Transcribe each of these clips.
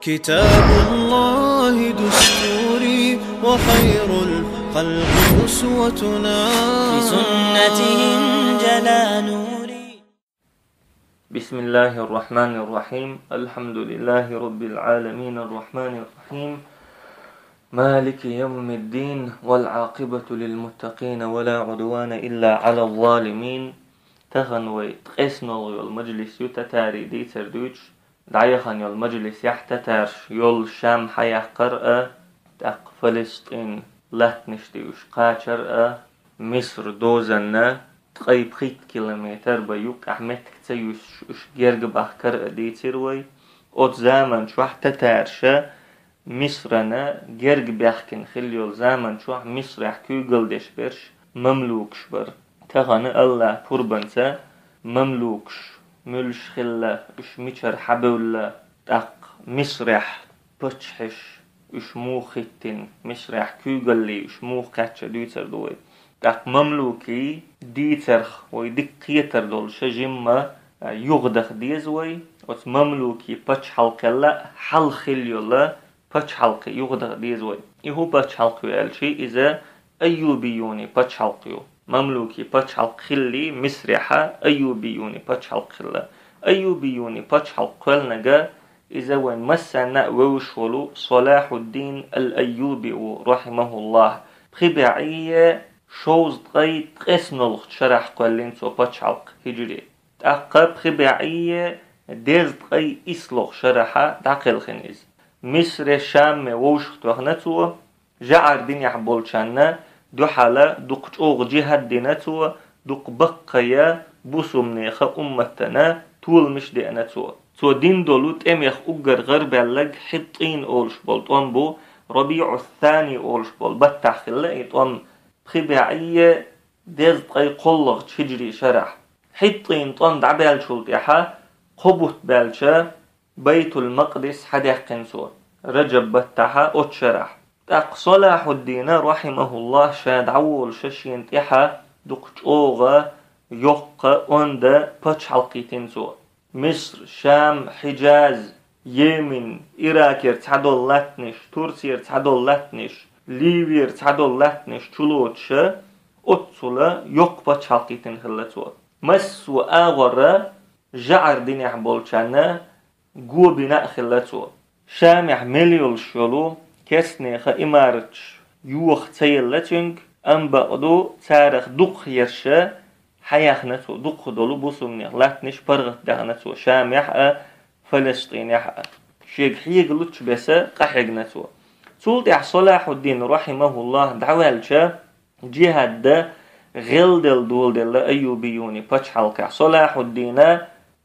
كتاب الله دستوري وخير الخلق أسوتنا في سنته جلا نوري. بسم الله الرحمن الرحيم. الحمد لله رب العالمين الرحمن الرحيم مالك يوم الدين والعاقبة للمتقين ولا عدوان إلا على الظالمين. تغنوي تقسن المجلس يتتاري دي تردوش دعيخن المجلس يحتتارش يول شام حيح قرأ تق فلسطين لاتنشتيوش قاچر مصر دوزنا تقيب خيت كيلومتر بيوك أحمتك تيوش جيرج بحكر دي تروي أوت زمن شو حتتارش مصرنا جيرج بيحكن خليول زمن شو مصر يحكي قلدش برش مملوكش بر تغن الله قربنسا مملوكش ملش خلا اش ميشر حبولا تق مصرح بتشحش اش موختن مصرح كوغلي اش موختش دويتر دوي تق مملوكي ديترخ ويدك قيتر دول شجمة يغدخ ديزوي وت مملوكي بتش حلقلا حل خليولا بتش حلق يغدخ ديزوي يهو بتش حلق يالشي إذا أيوبيوني بتش حلقيو مملوكي بتش حلق خلي مصرحة أيوبيوني بتش حلق خلا أيوبيوني بتش حلق قلنجا إذا وين مسنا ووشولو صلاح الدين الأيوبي رحمه الله بخبعية شوز قيد قسنلخ شرح قلين سو بتش حلق هجري تأقب خبعية ديز قي إسلخ شرحة داقل خنيز مصر شام ووشخت وخنتو جعر دين يحبول شانا دو حالا دوق اوغ جهاد ديناتو دوق بقيا بوسومنيخا أمتنا طول مش ديناتو تو دين دولوت اميخ اوغر غربالك حطين اولش بولتون بو ربيع الثاني اولش بول بتاخلا يطون بخبعية ديز قي قلغ تشجري شرح حطين طون دعبال شلطيحا قبوت بالشا بيت المقدس حديح قنسور رجب بتاحا اتشرح تاق صلاح الدين رحمه الله شاد عول ششين تيحا دقش اوغا يوقا اوندا باتش حلقيتين سور مصر شام حجاز يمن إراكير تعدول لاتنش ترسير تعدول لاتنش ليبير تعدول لاتنش تلوتش اتسولا يوق باتش حلقيتين خلتور مسو آغرا جعر دين يحبولشانا قو بناء خلتور شام يحمليول شلو كسنيخ إمارتش يوخ تيلتنك أنبقدو تاريخ دق يرشا حياخنتو دق دولو بوسومنيخ لاتنش برغت دهنتو شام يحقى فلسطين يحقى شيخ حيقلوش بسا قحيقنتو تولد يح صلاح الدين رحمه الله دعوالشا جهاد دا غلدل دولدل أيوبيوني باتش حلقة صلاح الدين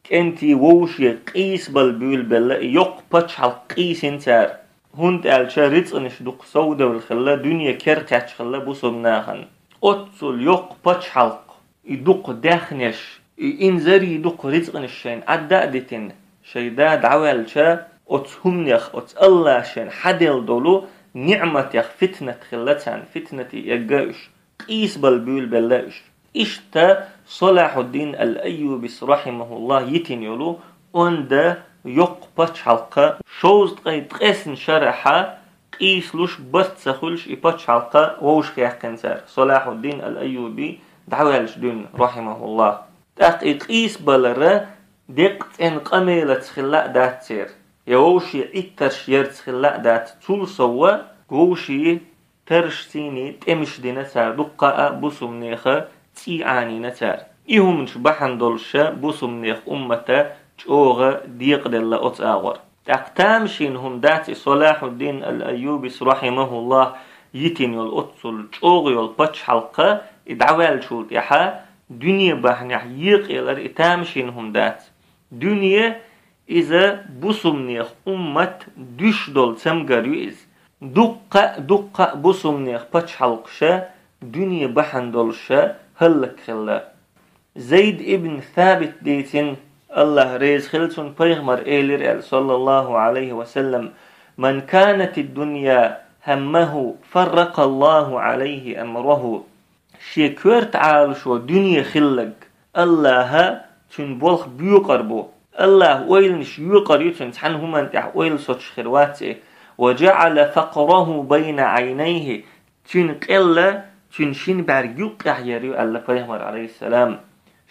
كنتي ووشي قيس بالبيول بلا يق باتش حلق قيس انتار هند الشا ريتنش دوق سودا والخلا دنيا كركاتش خلا بوسمناهن اتسل يق باتش حلق يدوق داخنش انزري يدوق ريتنش شين عدادتن شيدا دعوالشا اتهمنيخ ات الله شين حدل دولو نعمة يخ فتنة خلتان فتنة يقاش قيس بالبيول بلاش اشتا صلاح الدين الأيوبي رحمه الله يتن يولو وندا يق باتش حلقة شوز قيسن شرحة قيس لوش بست سخلش باتش حلقة ووش كيحكنسار صلاح الدين الأيوبي دعوالش دين رحمه الله تاقي قيس بلرة دقت ان قميلة خلاء دات سير يوشي اترش يرت خلاء دات طول سوا ووشي ترش سيني تمش دي نتار دقاء بوسمنيخة تيعاني نتار إيهم شبحن دولشا بوسمنيخ أمتا اوغا ديق دل اوت اغور تقتامشين هم داتي صلاح الدين الايوبي رحمه الله يتين يول اوتسل اوغ يول باتش حلقه ادعوال شولت يحا دنيا بحنح يقيلر اتامشين هم دات دنيا اذا بوسمنيخ امت دش دول تمغريز دقة بوسمنيخ باتش حلقشا دنيا بحن دولشا هلك خلا زيد ابن ثابت ديتين الله ريز خلصن بيغمر إيلر صلى الله عليه وسلم من كانت الدنيا همه فرق الله عليه أمره شكرت عال شو دنيا خلق الله تنبولخ بيقربو الله ويلنش يقريتن تحن هم انتح ويل سوتش خرواتي وجعل فقره بين عينيه تن قلة تن شين بار يقع يريو الله پیغمبر عليه السلام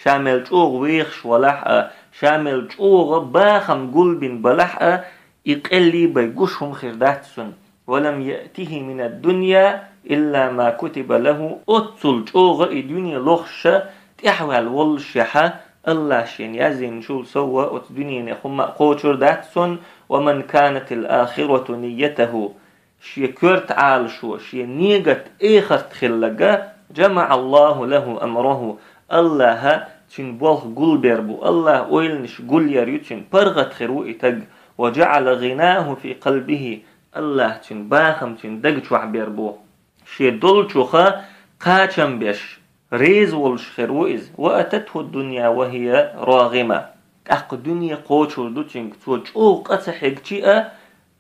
شامل جوغ ويخش ولح شامل جوغ باخم قلبين بلح يقلي بيقشهم خرداتسن ولم يأته من الدنيا إلا ما كتب له أتصل جوغ الدنيا لخش تحوال والشحة الله شين يزين شول سوى الدنيا نخم قوشر داتسن ومن كانت الآخرة نيته شي كرت عال شو شي نيجت إخر تخلقا جمع الله له أمره الله تن بوخ قل بيربو الله ويلنش قل يريتن برغت خرو إتق وجعل غناه في قلبه الله تن باخم تن دقشوح بيربو شي دولشوخا قاچم بيش ريز والش خروئز وأتته الدنيا وهي راغمة أق دنيا قوشور دوتنك توجو قتحق چيئة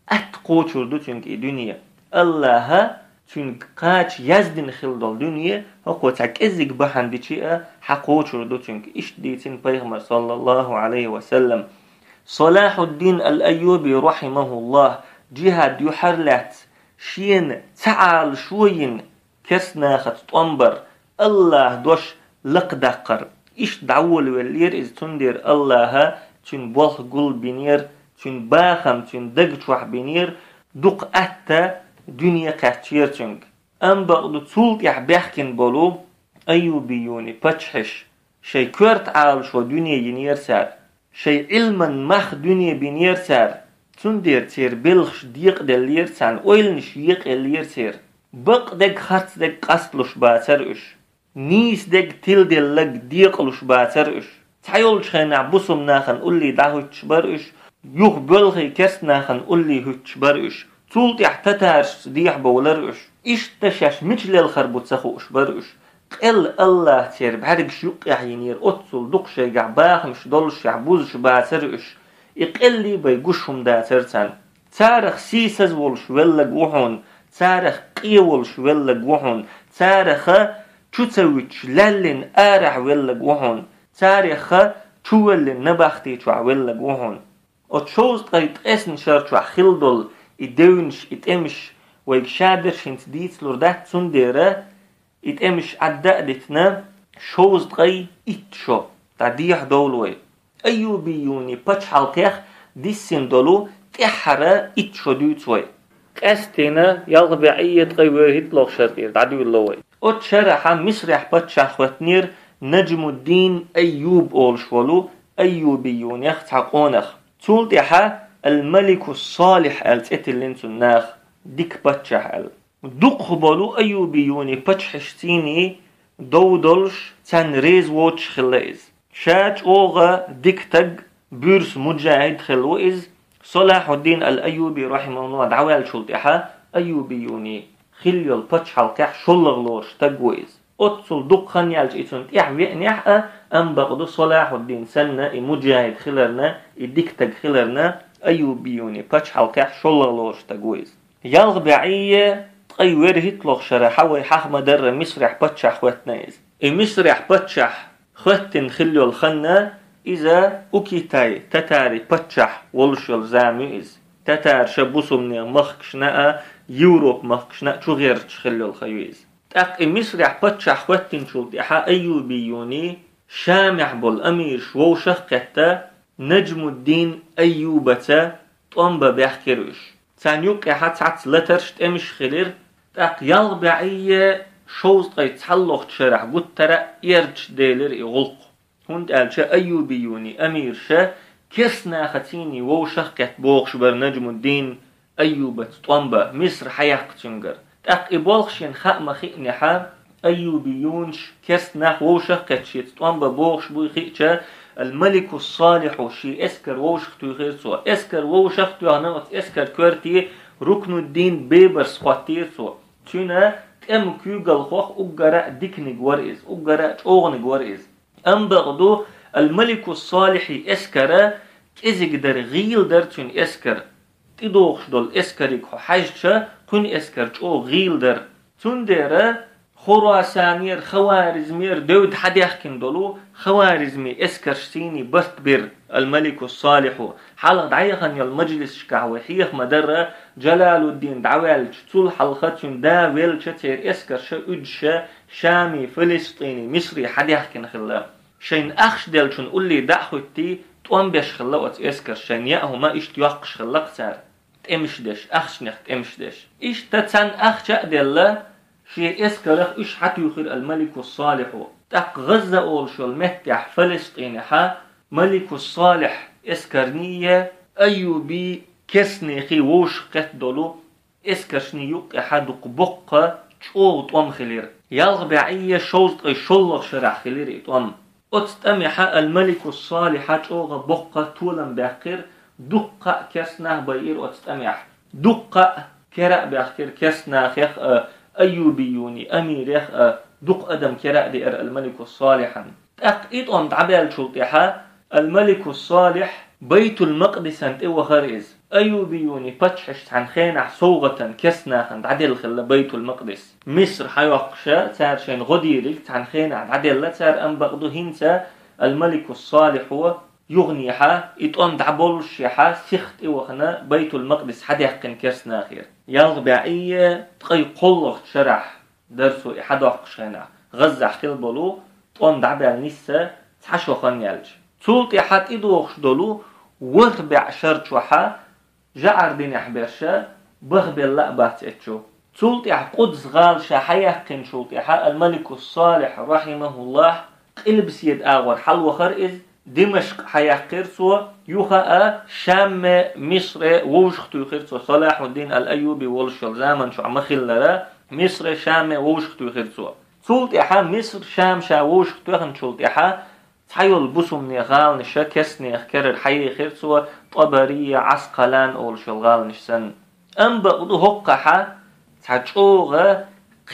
أت قوشور دوتنك دنيا الله تنك قاچ يزدن خلدال دنيا هقو تاكزك بحندي چيئة حقوشور دوتنك إش ديتن پیغمبر صلى الله عليه وسلم صلاح الدين الأيوبي رحمه الله جهاد يحرلت شين تعال شوين كسنا خط تنبر الله دوش لقدقر إيش دعول واللير إز تندير الله تن بوخ قل بنير تن باخم تن دقشوح بنير دق أتا دنيا قاتشير تنك أم بغدو تولت يحبحكن بولو أيوبيوني بچحش شي كورت عال شو دنيا ينير سار شي علما مخ دنيا بنير سار تندير تير بلخش ديق دلير سان ويلنش يق اللير سير بق دق خرط دق قصلش باتر اش نيس دق تل دلق ديقلش باتر اش تحيول شخينا بصم ناخن قولي دعو تشبر اش يوخ بلخي كس ناخن قولي هو تشبر اش تولت يحتتارش ديح بولر اش اش تشاش مجل الخربوت سخو اشبر اش قل الله تير بحرقش يقع ينير اتصل دقش يقع باخمش دولش يعبوزش باتر اش يقلي بيقشهم داترتان تارخ سيسز والش ولا قوحون تارخ قيولش ولا قوحون تارخ تشوتويتش للن آرح ولا قوحون تارخ تشولن نبختي تشوع ولا قوحون وتشوز قيت اسن شرچوع خلدل يدونش يتمش ويكشادرش انت ديت لردات سنديرة يتمش عدادتنا شوز قي اتشو تعديح دولوي أيوبيوني بچ حلقيخ ديسين دولو تحرى اتشو دوتوي كاستينا يغبي عيد قيوه هتلوغ شرطير تعديو اللوي اتشرحا مسرح بچ اخوتنير نجم الدين أيوب أولشولو أيوبيوني اختحقونخ تولتحا الملك الصالح التتلنسو الناخ ديك بچ حل دوق بولو أيوبيوني بچ حشتيني دودلش تن ريز ووتش خلائز شاج اوغا ديكتق بورس مجاهد خلوئز صلاح الدين الأيوبي رحمه الله دعوال شلطحا أيوبيوني خليل بچ حلقح شلغلوش تقويز اتصل دقخن يالج اتون تيحوئ نيحا ام بغدو صلاح الدين سنة مجاهد خلرنا ديكتق خلرنا أيوبيوني بچ حلقح شلغلوش تقويز يالغ بعية تقيور هتلوغ شرحا ويحاق مدر مسرح بچ اخواتنايز مسرح بچ خوتن خليو الخنة إذا أكيتاي تتاري بچح والشل زامي إز تتار شبوسمني مخكشنا يوروب مخكشنا شو غير تخليو الخيويز تاق مسرح بچح خوتن شلطحا أيوبيوني شامح بالأمير شو شخقتا نجم الدين أيوبتا طنبا بيحكروش تانيوك حتى لترشت امش خلير تاق يالبعية شوز قيت حلوخ تشرح قد ترى يرج ديلر يغلق هند قالشا أيوبيوني أمير شا كسنا ختيني ووشخكت بوغش بر نجم الدين أيوبة طنبا مصر حياق تنقر تاق إبالخشين خاق مخيقني حا أيوبيونش كسنا ووشخكت شيت طنبا بوغش بوي خيقشا الملك الصالح شي اسكر ووشختو غير سوا اسكر ووشختو هنوت اسكر كورتي ركن الدين بيبر سقطير سوا تينا ام كيوغل خوخ اقرا ديكني غوريز اقرا اوغني غوريز ام بغدو الملك الصالح اسكر ازيك در غيل در تون اسكر تدوخش دول اسكريك حاجشا كون اسكر او غيل در تون ديرا خراسانير خوارزمير دود حديحكن دولو خوارزمي اسكرشتيني بست بير الملك الصالح حلق دعيخن المجلس شكاوحيخ مدر جلال الدين دعوال تول حلقتون دا ويل تير اسكرش ادش شامي فلسطيني مصري حديحكن خلا شين اخش دلشون قولي دعوتي توان بيش خلا وات اسكرشين ياهو ما اشت يوقش خلا قتار تمشدش اخش نخ تمشدش اش تتسان اخش دل شيء اسكرخ ايش حتيخر الملك الصالح تق غزة اول شو المهتح فلسطين حا ملك الصالح اسكرنية ايوبي كسنيخي ووش قتدولو اسكرشني يوق احدق بقى تشوط ام خلير يلغبعية شوط اي شلغ شرع خلير اتوام اتستمح الملك الصالح تشوغ بقى طولا باقر دقة كسنه بير اتستمح دقة كرأ باقر كسنه خيخ أيوبيوني أميريخ دق أدم كراء دير الملك الصالح تأقيد أم تعبال شلطيحة الملك الصالح بيت المقدس انت إيوه خريز أيوبيوني باتشحشت عن خينع صوغة كسنا عند عدل خلا بيت المقدس مصر حيوقشا تار شين غديرك عن خينع عدل تار أم بغدو هنسا الملك الصالح هو يغنيها إتقن دعبولشيحة سيخت إيوخنا بيت المقدس حد يحقن كسنا خير يلغبعية تقي قلغ شرح درسو إحد وقشينا غزة خلبولو تقن دعبال نسا تحشو خان يلج تولت إحد إدوغش دولو وغبع شرچوحا جعر دين أحبرشا بغبل لأبات إتشو تولت إحد قدس غالشا حيحقن شولت إحد الملك الصالح رحمه الله قلب سيد آغور حلو خرئز دمشق حيحقر سو يوخا شام مصر ووشختو يخيرسو صلاح الدين الأيوبي والشل زامن شو عمخيل مصر شام ووشختو يخيرسو تولت إحا مصر شام شا ووشختو يخن تولت إحا تحيول بسم نيغال نشا كسني اخكرر حي يخيرسو طبرية عسقلان والشل غال نشسن أم بقدو هقحا تحجوغا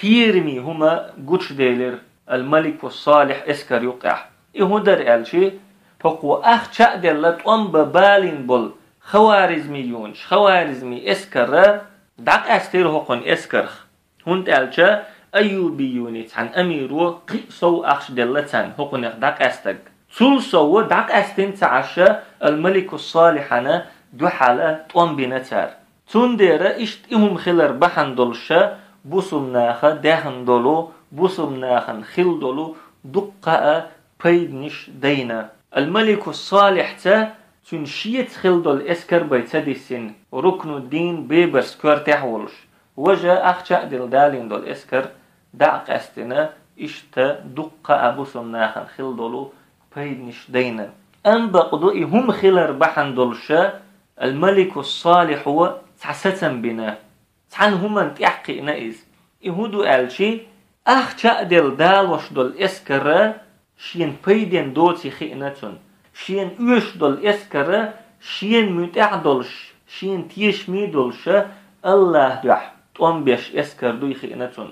قيرمي هما قوش ديلر الملك الصالح اسكر يقع يهودر ألشي فقو أخ شأدل طوام ببالين بول خوارزميونش خوارزمي اسكر دعك أستير هقون اسكرخ هند ألشا أيوبيوني عن أميرو قيسو أخش دلتان هقون دعك أستق سلسو دعك أستين تعشى الملك الصالحنا دو حالة طوام بنتار تندير اشت إهم خلر بحن دولشا بوسم ناخا دهن دولو بوسم ناخن خل دولو دقاء بيدنش دينا الملك الصالح تا تنشيت خلدول اسكر بيتسدسين ركن الدين بيبر سكور تحولش وجا اخشاء دلدالين دول اسكر دعق استنا اشتا دقا ابو سمناخن خلدولو بيدنش دينا ام بقضوئي هم خلر بحن دولشا الملك الصالح هو تحسسن بنا تحن هم انتحقي نائز يهودو قالشي اخشاء دلدال وش دول اسكر شين بيدين دوتي خينتون شين اوش دول اسكره شين متعدلش شين تيشمي دولش الله دح طوم بيش اسكر دوي خينتون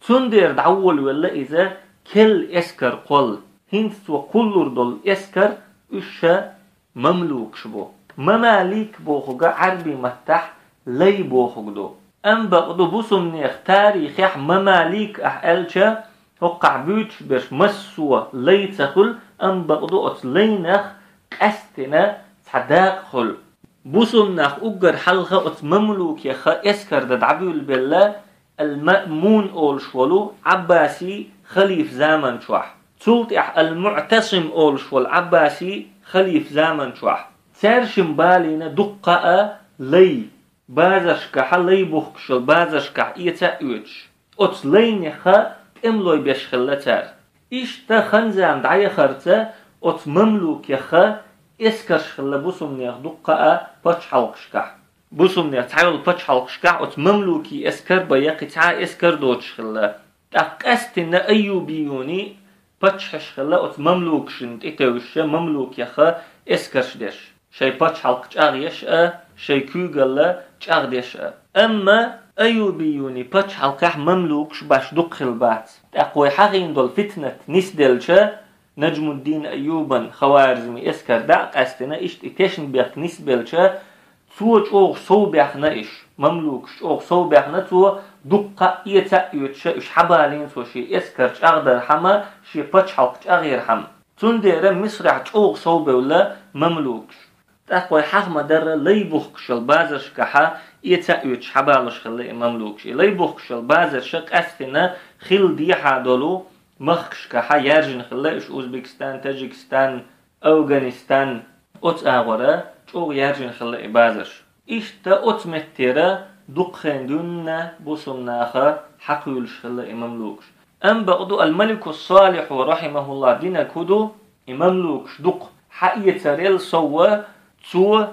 تندير دعول ولا اذا كل اسكر قل هنسو كلور دول اسكر اوشا مملوك شبو مماليك بوخوغا عربي متح لي بوخوغدو ام بقدو بوسم نيخ تاريخ مماليك احالشا وقع بيوتش برش مسوى ليتخل أم بقضو أتلينخ قستنا صداق خل بوسنخ أجر حلقة أتمملوك يخا اسكر دعبيول بالله المأمون أول شولو عباسي خليف زامن شوح تلتح المعتصم أول شول عباسي خليف زامن شوح ترشم بالينا دقاء لي بازشكح لي بوخشل بازشكح إيتاوش أتلينخ املوي بيش خلتار اشتا خنزام دعي خرطة ات مملوك يخا اسكرش خلا بوسم نيخ دقاء باتش حلقشكح بوسم نيخ تعيول باتش حلقشكح ات مملوكي اسكر بياقي تعا اسكر دوتش خلا تاقستنا ايوبيوني باتش حش خلا ات مملوك شنت اتوشا مملوك يخا اسكرش ديش شاي باتش حلقش اغيش شاي كوغلا اغديش اما أيوبيوني باتش حلقح مملوكش باش دقل بات أقوي حقين دول فتنة نسدلشا نجم الدين أيوبا خوارزمي اسكر داق استنا اشت اتشن بيق نسبلشا سوچ اوغ صوبيخنا إش مملوك اوغ صوبيخنا تو دقة إيتا يوتش إش حبالين سو شي إسكرش أغدر حما شي باتش حلقش أغير حما تندير مصرع اوغ صوبي ولا مملوك تقوي حغم در ليبوخكشل بازرش كحا إيتا يوتش حبالش خلي مملوكش ليبوخكشل بازرش أسفنا خل ديحا دولو مخش كحا يرجن خلي إش أوزبكستان تاجيكستان أوغانستان أوت آغورا اوغ يرجن خلي بازرش إشتا أوت متيرا دقخين دون بوسمناخا حقيولش خلي مملوكش أم بقدو الملك الصالح رحمه الله دينا كدو مملوكش دق حقية ريل سوا تو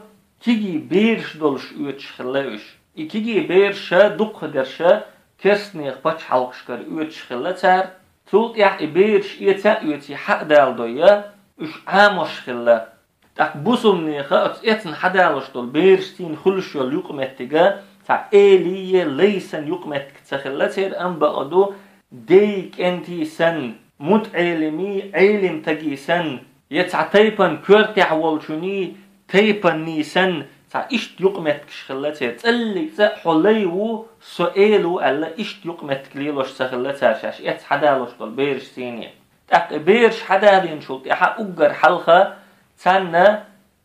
تيجي بيرش دولش اوتش خلاوش تيجي بيرش دق درشا كرسنيخ باتش حلقش كر اوتش خلا تار تولت يح بيرش ايتا اوتي حق دال دويا اش عاموش خلا تاك بوسمنيخا اتن حدالش دول بيرش تين خلش يول يقمتيغا تا إليه ليسن يقمتك تخلا تير أم بقدو ديك انتي سن مت علمي علم تجي سن يتع تيبن كورتع والشوني تيبن نيسن تا إشت يقمتك شخلتها تقلق تا حليو سؤالو ألا إشت يقمتك ليلوش سخلتها شاش يتع حدالوش دول بيرش سيني تاك بيرش حدالين شلط يحا أقر حلقة تانا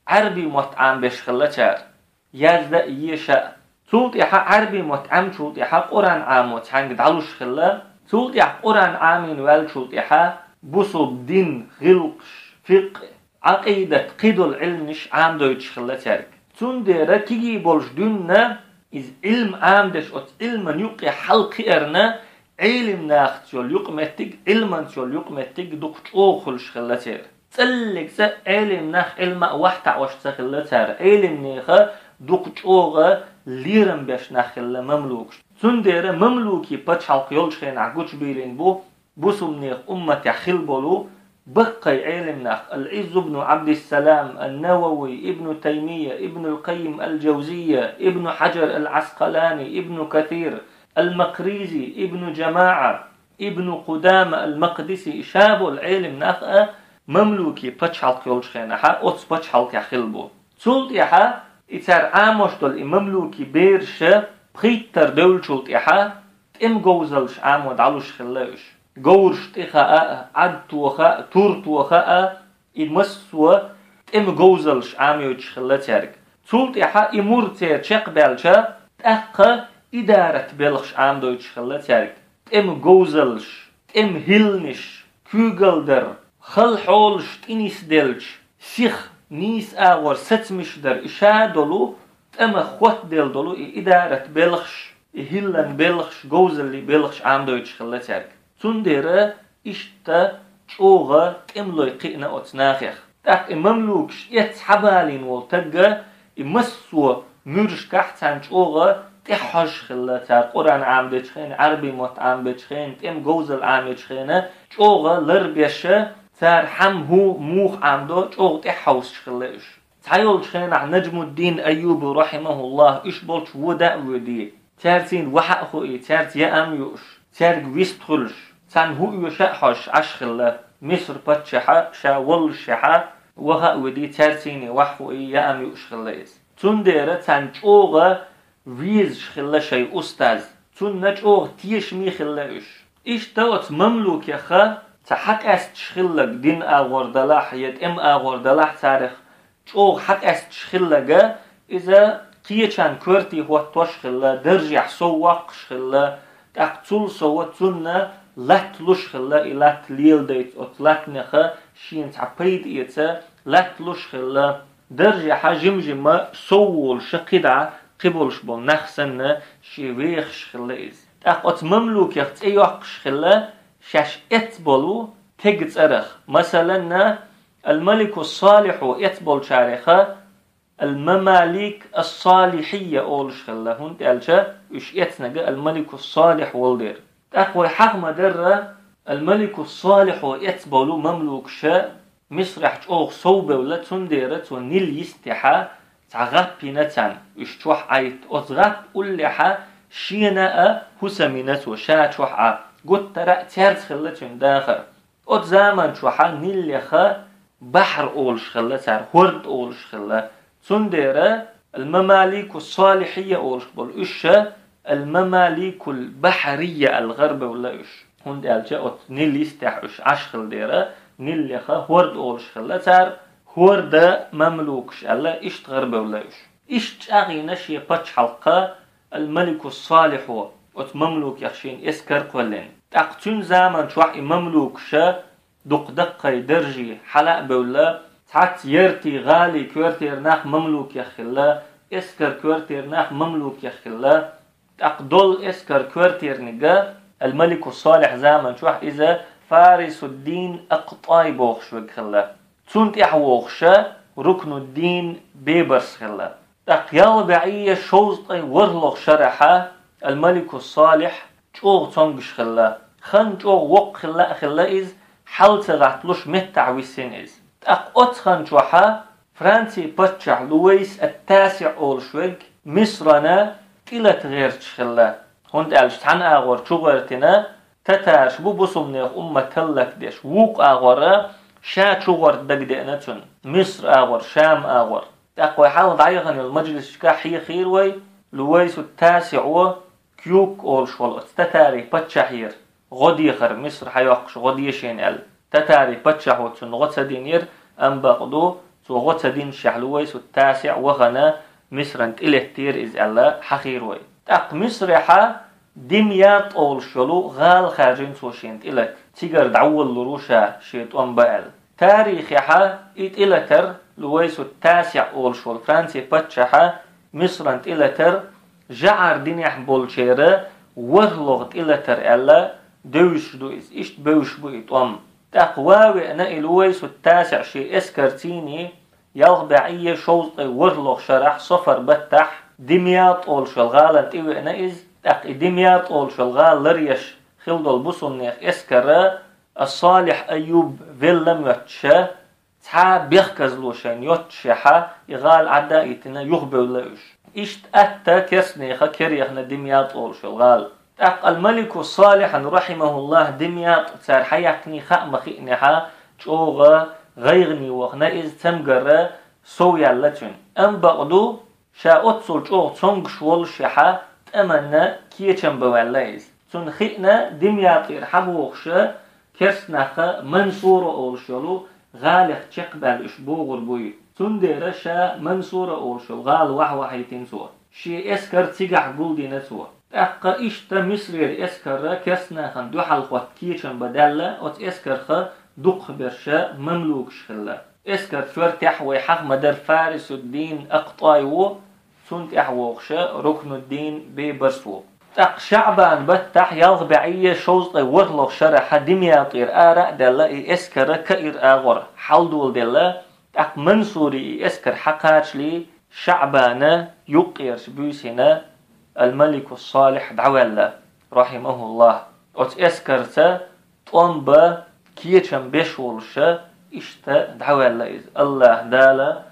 عربي متعام بشخلتها يازدا يشا تولت يحا عربي متعام شلط يحا قرآن عام وتحانق دعلوش خلا تولت يحا قرآن عامين وال شلط يحا بصب دين غلقش فقه عقيدة قيدو العلمش عام دويتش خلا تارك تنديرا تيجي بولش دوننا إز علم عام دش أت علما يقي حلقي أرنا علم ناخت يول يقمتك علما يول يقمتك دقش أوخلش خلا تار تسلك سا علم ناخ علما وحتع وشتا خلا تار علم نيخا دقش أوغا ليرم بيش ناخلا مملوكش تنديرا مملوكي باتش حلق يولش خين عقوش بيلين بو سمنيخ أمتي خل بولو بقي علمنا العز بن عبد السلام النووي ابن تيمية ابن القيم الجوزية ابن حجر العسقلاني ابن كثير المقريزي ابن جماعة ابن قدامة المقدسي شاب العلم ناخأ مملوكي باتش حلق يولش خيناحا أوتس باتش حلق يخلبو تولت يحا إتار عاموش دول مملوكي بيرشا بخيتر دول شلت يحا تم جوزلش عامود علوش خلاوش جورش تخاء عد توخاء تور توخاء المسوا تم جوزلش عاميوش خلات يارك تولت يحا إمورتي تشق بالشا تأقى إدارة بلخش عام دويش خلات يارك تم جوزلش تم هلنش كوغلدر خل حولش تنيس دلش سيخ نيس آور ستمش در إشا دولو تم خوات دل دولو إدارة بلخش هلن بلخش جوزل بلخش عام دويش خلات يارك تنديرا إشتا شوغا تملوي قئنا أتناخيخ تاك مملوكش يتحبالين والتقى يمسوا مرش كحتان شوغا تحج خلاتار قرآن عام بيتشخين عربي موت عام بيتشخين تم جوزل عام بيتشخين شوغا لربيشا تار حمهو موخ عام دو شوغ تحوش خلاش تعيول شخين عن نجم الدين أيوب رحمه الله إش بولش ودا ودي تارتين وحق خوئي تارت يأم يوش تارق ويستخلش تان هو يشحش عشخلا مصر باتشحا شاول شحا وها ودي تارتيني وحو يا ام يشخلايس تنديرا تان جوغا ويز شخلا شي استاذ تن نجوغ تيش مي خلاش ايش توت مملوك يخا تحق است شخلك دين اغوردلاح يد ام اغوردلاح تاريخ جوغ حق است شخلك اذا قيچان كورتي هو توشخلا درجح سوق شخلا تقتل سوى تنا لاتلوش خلا إلات ليل ديت أو تلاتنخا شين تعبيد إيتا لاتلوش خلا درجة حجم جمع سوول شقيدة قبولش بول نخسن شي ويخش خلا إز تاق مملوك يخت أيوحش خلا شاش اتبولو تجت أرخ مثلا الملك الصالح اتبول شارخة المماليك الصالحية أولش خلا هون تالشا إش اتنجا الملك الصالح والدير تقوى حقم درة الملك الصالح ويتبولو مملوك شاء مصر يحج أوغ صوبة ولا تنديرت ونيل يستحى تعغاب بينتان اشتوح عيت أتغاب أوليحا شيناء هسمينت وشاة شوحا قد ترى تيرت خلتين داخر أتزامن شوحا نيل يخا بحر أولش خلتار هورد أولش خلا تنديرة المماليك الصالحية أولش بول إشة المماليك البحرية الغرب ولا إش هند ألجأت نيل يستحش عشخل ديرة نيل يخا هورد أولش خلا تار هورد مملوكش ألا إشت غرب ولا إش إشت أغي نشي باتش حلقة الملك الصالح هو أت مملوك يخشين إسكر قولين تقتون زمن شوح مملوك شا دق دقة درجي حلق بولا تعت يرتي غالي كورتير ناخ مملوك يخلا إسكر كورتير ناخ مملوك يخلا أقدول إسكر كورتير نجا الملك الصالح زمن شوح إذا فارس الدين أقطاي بوخش وخلا تونت إحوخشا ركن الدين بيبرس خلا أقيال بعية شوزطي ورلغ شرحة الملك الصالح جوغ تونغش خلا خن جوغ وق خلا إز حالت غاتلوش متعويسين إز أقوت خن جوحا فرانسي باتشع لويس التاسع أولشوغ مصرنا كيلت غيرش خلا هند ألش تحن أغور شغرتنا تتارش بو بصمنيخ تلك ديش ووق أغورا شا شغر دقدقنتون مصر أغور شام أغور أقوى حال ضعيغن المجلس كاحي خيروي لويس التاسع و كيوك أولشوال تتاري باتشحير غدي خر مصر حيوقش غدي شين تتاري باتشحوتون غتسدينير أم بقدو تو غتسدين شحلويس التاسع وغنا مصر انت إلهتير إز ألا حخيروي تاق مصر حا دمياط أولشولو غال خارجين سوشينت إلك تيجر دعول لروشا شيت أنبال تاريخ حا إت إلتر لويس التاسع أولشول فرانسي باتشحا مصر انت إلتر جعر دنيح بولشيرا ورلغت إلتر ألا دوش دو إز إشت بوش بو إتوام تقواوي أنا إلويس التاسع شي إسكرتيني يلغ بعية شوزطي ورلغ شرح صفر بتح دمياط أولشول غالنت إيوي أنا إز تق دمياط أولشول غال لريش خلدو البصنيخ إسكرا الصالح أيوب فيلم يتشا تحا بيخكزلوشين يتشحا يغال عدائتنا يغبو لأوش إشت أتا كسنيخا كريخنا دمياط أولشول غال تق الملك الصالح رحمه الله دمياط تار حيقني خأم خئنها جوغا غيغني وغنا إز تمقر سويا لتن أم بقدو شا أتصل جوغ تنق شوال شحا تأمنى كيشن بواليز تن خئنا دمياط إرحبوغشا كرسناخا منصورة أولشولو غالق تقبل إشبوغر بوي تن ديرشا منصورة أولشول غال وحيتين سوا شي إسكر تيقع قولدين سوا أقا إشتا مصرير إسكر كرسناخا دو حلقوات كيشن بدالة أت إسكر دق برشا مملوكش خلا إسكر تورتح ويحق مدر فارس الدين أقطايو سنت أحوغشا ركن الدين ببرسو تق شعبان بتح يلغ بعية شوزطي ورلغ شرح دمياطير آراء دالا إسكر كإر آغور حلدول دالا تق منصوري إسكر حقاش لي شعبانا يقيرش بيسنا الملك الصالح دعوالا رحمه الله أت إسكرتا طنبا كيشن بشولشا إشتا دعوالا إز الله دالا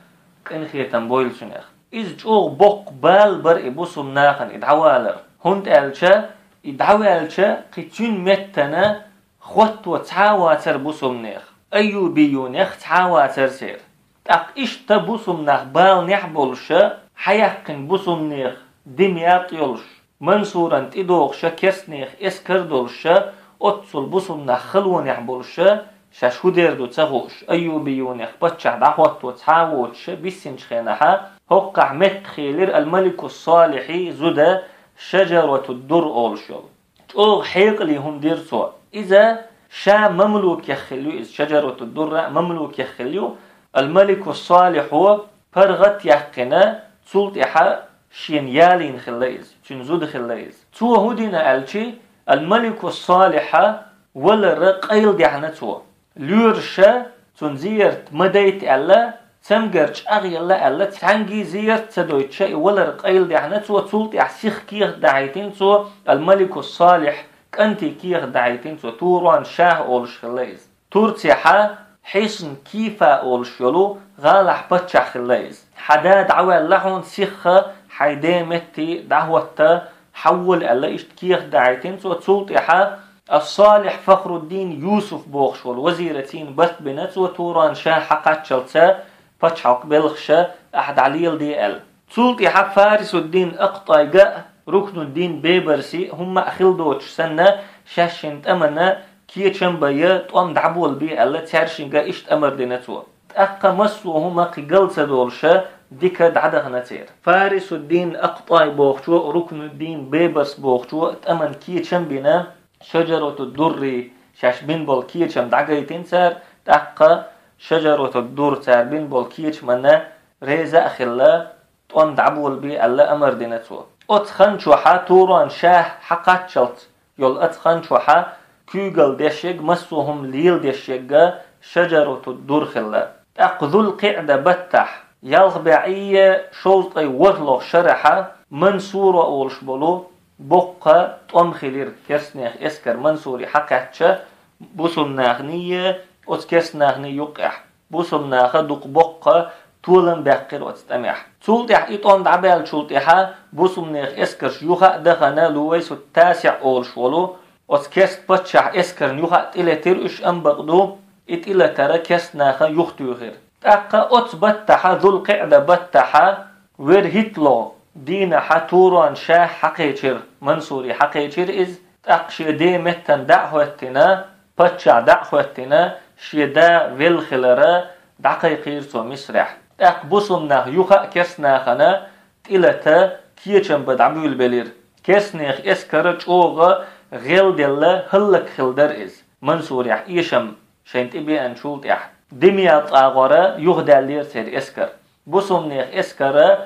إنخيتن بويلشنخ إز جوغ بوق بال بر إبوسم ناخن إدعوالر هند ألشا إدعوالشا قيتون متنا خوات وتعاواتر بوسم نيخ أيوبيونيخ تعاواتر سير تاق إشتا بوسم ناخ بال نحبولشا حيقن بوسم نيخ دمياط يولش منصورا تدوغشا كرسنيخ إسكردولشا أتصل بوسم ناخ خلون يحبولشا شاشو ديردو تغوش أيوبيونيخ باتشع دعوات وتعاوتش بيسنش خينها هقع متخيلر الملك الصالحي زودا شجرة الدر أولشول تقول حيق لهم دير سوا إذا شا مملوك يخليو إذا شجرة الدر مملوك يخليو الملك الصالح هو برغت يقنا تسلط إحا شين يالين خلايز تنزود خلايز تو هودينا ألشي الملك الصالح ولا رقيل ديحنا تو لورشا تنزيرت مديت ألا تمجرش أغي الله ألا تانجي زيرت تدويت شيء ولا رقيل ديحنا تو تسلط إحسيخ كيخ دعيتين تو الملك الصالح كنتي كيخ دعيتين تو توران شاه أولش خلايز تورتيحا حيسن كيفا أولش يلو غالح بتشع خلايز حداد عوال لحون سيخة حيدامتي دعوة حول ألا إشت كيخ دعيتين تو تسلط إحا الصالح فخر الدين يوسف بوخشول وزيرتين بث بنت وتوران شاه حقات شلتا فتحق بلخشا أحد عليل دي تولتي فارس الدين أقطايقا ركن الدين بيبرسي هم أخيل دوتش سنة شاشنت أمنا كي تشنبايا تقوم دعبول بي ألا تشارشنقا إشت أمر دينتوا أقا مسو هما قيقل سدولشا ديكا دعدغنا تير فارس الدين أقطاي بوخشو ركن الدين بيبرس بوخشو تأمن كي تشنبنا شجرة الدر شاش بين بول كي تشم دعقايتين سار أقا شجرة الدر سار بين بول كي تشمنا ريزا أخلا تقوم دعبول بي ألا أمر دينتوا أتخن شوحا توران شاه حقات شلت يول أتخن شوحا كيغل ديشيق مسوهم ليل ديشيقا شجرة الدر خلا أقذو القعدة بتح يالغبعية شوطي ورلو شرحة منصورة أولش بلو بقى تقوم خلير كسنيخ اسكر منصوري حقاتشا بوسم ناغنية أتكس ناغني يقح بوسم ناغ دوق بقى تولن بحقر وتستمح تولتح إطون دعبال تولتحا بوسم ناغ اسكر شيوخا دخنا لويس التاسع أولش ولو أتكس بتشح اسكر نيوخا تلتر إش أنبقدو إتلا ترى كس ناغ يختو غير تاقا أتبتحا ذو القعدة بتحا وير هيتلو دينا حتوران شاه حقيقر منصوري حقيقر إز تاقشي دي متن دعوتنا بتشع دعوتنا شيدا ويلخلرا دقيقير سو مسرح تاق بوسمنا يوخا كسناخنا تلتا كيچن بدعبول بلير كسنيخ اسكرج اوغا غيل دلا هلك خلدر إز منصوري إيشم شنت إبي أنشولت إح دميات آغارا يغدالير سير اسكر بوسمنيخ اسكرا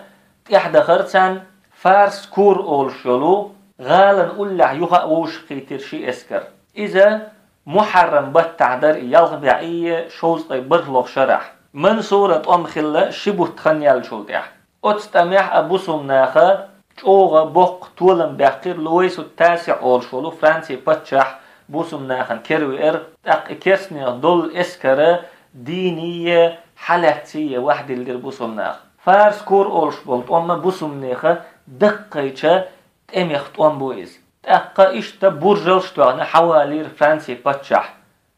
إحدى خرسان فارس كور أول شلو غالن أولع يوغا ووش قيتر شي اسكر إذا محرم بتعدر يالغبعية شوز برلوغ شرح من صورة أم خلا شبه تخنيال شولتح أتستمع أبوسمناخا اوغا بوق تولن بحقير لويسو التاسع أول شلو فرانسي بتشح بوسمناخن كروير تاق كسنيخ دول اسكرا دينية حالاتية واحدة اللي بوسمناخ فارس كور أولش بولت أما بوسمناخا دقيتشا تأميخت أم بويز تأقا إشتا برجلش توانا حوالير فرانسي باتشح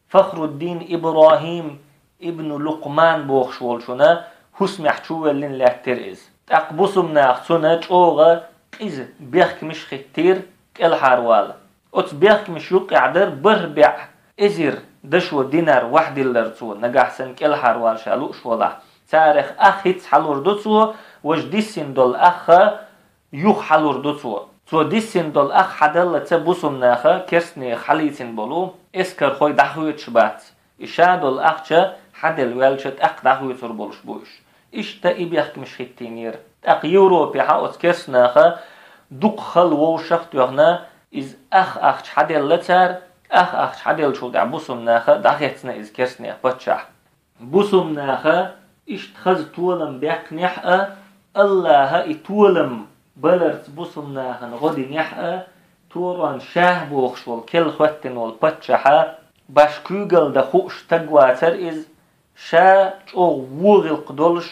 فخر الدين إبراهيم ابن لقمان بوخشولشونا هسمح شوالين لاترئز تأق بوسمناخ سنة اوغا إز بيخك مش ختير كالحاروال أت بيخك مش يقعدر بربع إزير دشو دينار واحد اللرسو نجاح سن كالحاروال شالوش ولا تاريخ أخيت حلور دوتسو وش ديسين دول أخا يوخ حلور دوتسو تو ديسين دول أخ حدل تبوسمناخا كسني خليتين بولو اسكر خوي دحويت شبات إشا دول أخشا حدل والشت أق دحويت ربولش بوش إشتا إبيخك مش ختينير أق يوروبي حاوت كسناخا دوق خل ووشخ تيغنا إز أخ حدل لتر أخ حدل شو دع بوسمناخا دحيتنا إز كسني بتشح بوسمناخا إشت خز تولم بيق نحقا الله إتولم بلرت بوسمناخن غدي نحقا توران شاه بوخشول كل خوتن والبتشحا باش كوغل دا خوش تقواتر إز شا چوغ وغل قدولش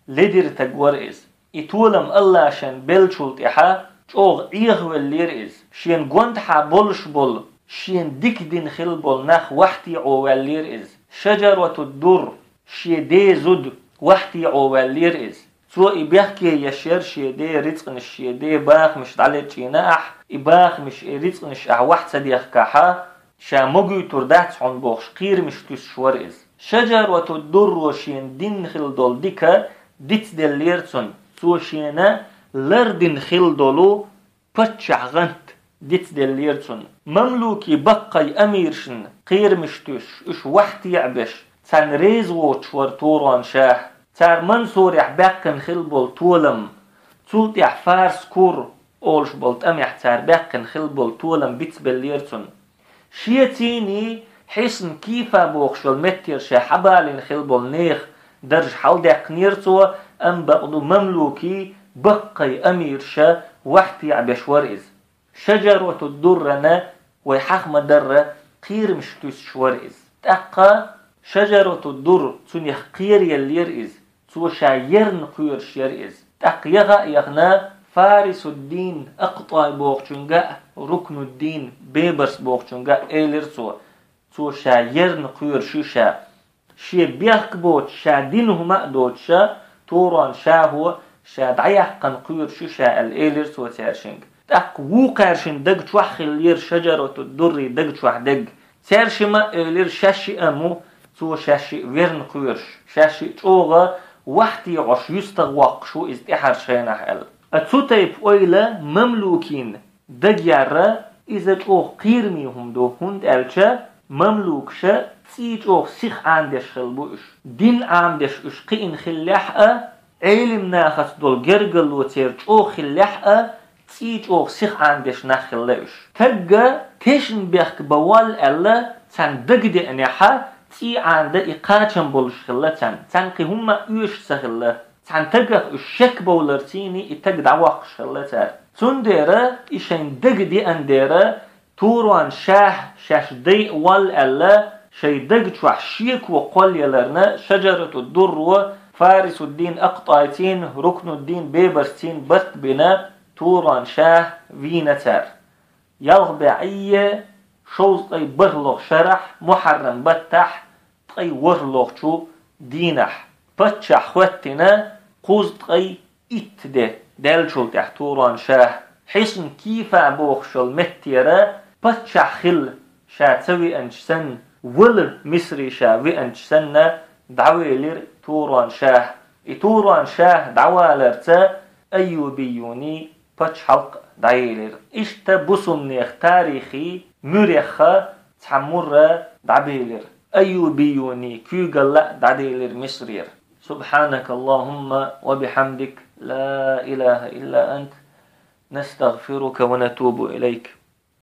لدر تقوار إز إتولم الله شان بلشولت إحا چوغ إيغوال لير إز شين قوندحا بولش بول شين ديك دين خل بول ناخ وحتي عوال لير إز شجرة الدر شي دي زد وحتي عوال لير إز سو إبيحكي يشير شي دي رزقن الشي دي باخ مش دعلت شي ناح إباخ مش رزقن الشي واحد صديق كاحا شا مجو تردات عن بوخش قير مش تشور إز شجرة الدر وشين دين خل دول ديكا ديت دل ليرتون سو شينا لردين خل دولو بتشع غنت ديت دل ليرتون مملوكي بقاي أميرشن قير مشتوش إش وحتي يعبش تان ريز ووتش ورطوران شاه تار منصور يحبقن خلبول تولم تولت يحفارس كور أولش بولت أم يحتار بقن خلبول تولم بيت بليرتون شيتيني حسن كيفا بوخشول متر شا حبالين خلبول نيخ درج حال داق نيرتو أم بقدو مملوكي بقاي أمير شا وحتي يعبش ورئز شجرة الدرنا ويحاق مدرة قير مشتوس شورئز تأقى شجرة الدر تنيخ قير يليرئز تو شايرن قير شيرئز تأقيغا يغنا فارس الدين أقطع بوغشنغا ركن الدين بيبرس بوغشنغا إيلرسو تو شايرن قير شيشا شي بيخك بوت شا دينه مأدوت شا توران شاهو شاد عيحقن قير شوشا الإيلر سو تيرشنج تاق وقارشن دق توحخل شجرة الدر دق توح دق تيرشما إيلر شاشي أمو سو شاشي ويرن قيرش شاشي توغا وحتي عش يستغوق شو استحر شينح ال أتسوتيب أويلا مملوكين دقيارة إذا توغ قيرميهم دو هند ألشا مملوكشا تيجوغ سيخ عندش خلبوش دين عندش اش قين خلاحة علم ناخس دول جرقل وتيرجوغ خلاحة تيجوغ سيخ عندش نخلوش تقا تيشن بيخك بوال ألا تان دقدي أنيحا تي عند إقاچن بولش خلتان تان قي هما يوش سخلا تان تقا الشك بولرتيني اتق دعواق خلتان تنديرا إشين دقدي أنديرا توروان شاش دي وال ألا شي دقت وحشيك وقل يلرنا شجرة الدر فارس الدين أقطايتين ركن الدين بيبرستين بست بنا توروان شاه فينتر يلغبعية شوز طي برلوغ شرح محرم بتح طي ورلوغ شو دينح بتشح خوتنا قوز طي اتده دال شو تحتوران شاه حسن كيف عبوخشل متيرا بتشح خل شا تسوي انجسن ول مصري شا وي انجسن دعوي لير توران شاه توران شاه دعوى لرتا ايوبيوني بتش حلق دعيلر اشت بصنيخ تاريخي مريخة تحمر دعبيلر أيوبيوني كيوغلا دعديلر مصرير سبحانك اللهم وبحمدك لا إله إلا أنت نستغفرك ونتوب إليك